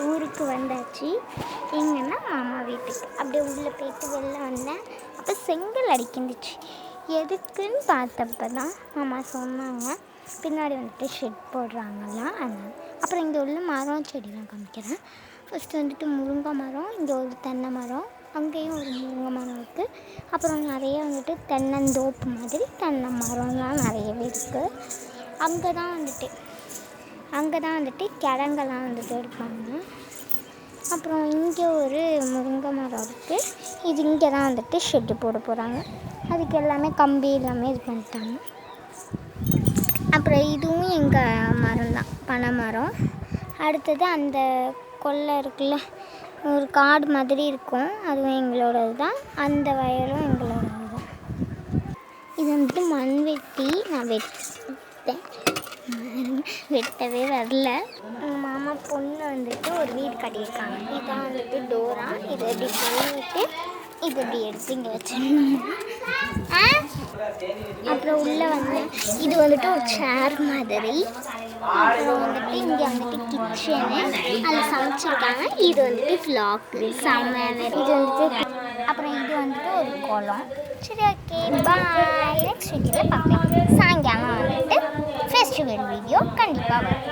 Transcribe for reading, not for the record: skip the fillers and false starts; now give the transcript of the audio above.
ஊருக்கு வந்தாச்சு. எங்கன்னா மாமா வீட்டுக்கு. அப்படியே உள்ளே போய்ட்டு வெளில வந்தேன். அப்போ செங்கல் அடிக்கிந்துச்சு. எதுக்குன்னு பார்த்தப்ப தான் மாமா சொன்னாங்க, பின்னாடி வந்துட்டு ஷெட் போடுறாங்கலாம் அதனால். அப்புறம் இங்கே உள்ள மரம் செடிலாம் காமிக்கிறேன். ஃபஸ்ட்டு வந்துட்டு முருங்கை மரம், இங்கே ஒரு தென்னை மரம், அங்கேயும் ஒரு முருங்கை மரம் இருக்குது. அப்புறம் நிறைய வந்துட்டு தென்னந்தோப்பு மாதிரி தென்னை மரம்லாம் நிறையவே இருக்குது. அங்கே தான் வந்துட்டு கிழங்கெல்லாம் வந்துட்டு எடுப்பாங்க. அப்புறம் இங்கே ஒரு முருங்கை மரம் இருக்குது. இது இங்கே தான் வந்துட்டு ஷெட்டு போட போகிறாங்க. அதுக்கு எல்லாமே கம்பி எல்லாமே இது பண்ணிட்டாங்க. அப்புறம் இதுவும் எங்கள் மரம் தான், பனை மரம். அடுத்தது அந்த கொல்லை இருக்குல்ல, ஒரு காடு மாதிரி இருக்கும், அதுவும் எங்களோடது தான். அந்த வயலும் எங்களோடது தான். இது வந்துட்டு மண்வெட்டி. நான் வெட்டவே வரல. எங்கள் மாமா பொண்ணு வந்துட்டு ஒரு வீடு கட்டியிருக்காங்க. இதான் வந்துட்டு டோரா. இதை இப்படி பண்ணிவிட்டு இது இப்படி எடுத்து இங்கே வச்சிடணும். அப்புறம் உள்ளே வந்தேன். இது வந்துட்டு ஒரு சேர் மாதிரி. அப்புறம் வந்துட்டு இங்கே வந்துட்டு கிச்சனு, அதில் சமைச்சிருக்காங்க. இது வந்துட்டு ஃப்ளாக்கு செம்ம. இது வந்துட்டு அப்புறம் இது வந்துட்டு ஒரு குளம். சரி, ஓகே, பாய். நெக்ஸ்ட் வீடியோவில் பார்க்கலாம். சாயங்காலம் வந்துட்டு ஃபெஸ்டிவல் வீடியோ கண்டிப்பாக வரும்.